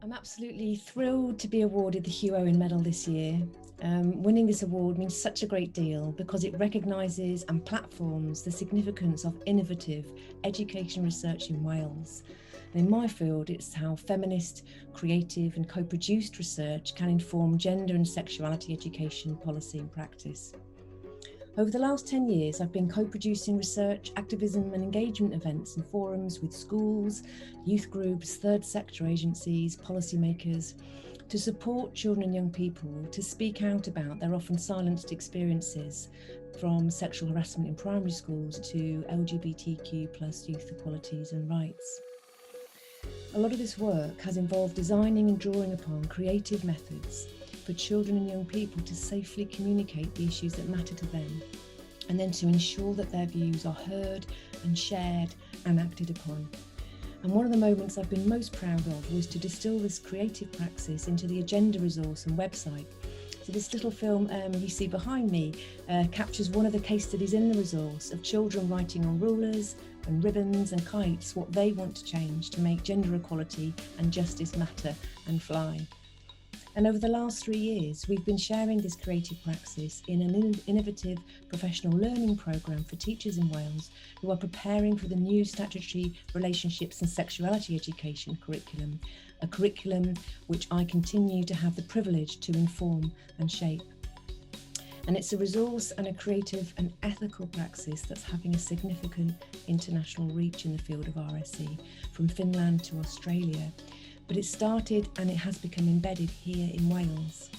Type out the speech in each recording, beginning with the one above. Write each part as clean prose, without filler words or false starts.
I'm absolutely thrilled to be awarded the Hugh Owen Medal this year. Winning this award means such a great deal because it recognises and platforms the significance of innovative education research in Wales. And in my field, it's how feminist, creative and co-produced research can inform gender and sexuality education policy and practice. Over the last 10 years, I've been co-producing research, activism and engagement events and forums with schools, youth groups, third sector agencies, policymakers, to support children and young people to speak out about their often silenced experiences, from sexual harassment in primary schools to LGBTQ+ youth equalities and rights. A lot of this work has involved designing and drawing upon creative methods for children and young people to safely communicate the issues that matter to them, and then to ensure that their views are heard and shared and acted upon. And one of the moments I've been most proud of was to distill this creative praxis into the agenda resource and website. So this little film you see behind me captures one of the case studies in the resource of children writing on rulers and ribbons and kites what they want to change to make gender equality and justice matter and fly. And over the last 3 years, we've been sharing this creative praxis in an innovative professional learning programme for teachers in Wales who are preparing for the new statutory relationships and sexuality education curriculum, a curriculum which I continue to have the privilege to inform and shape. And it's a resource and a creative and ethical praxis that's having a significant international reach in the field of RSE, from Finland to Australia. But it started and it has become embedded here in Wales.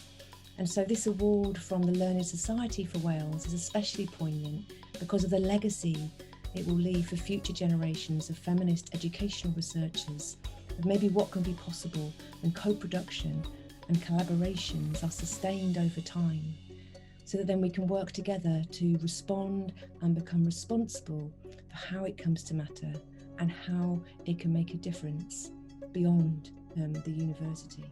And so this award from the Learned Society for Wales is especially poignant because of the legacy it will leave for future generations of feminist educational researchers, of maybe what can be possible when co-production and collaborations are sustained over time, so that then we can work together to respond and become responsible for how it comes to matter and how it can make a difference beyond the university.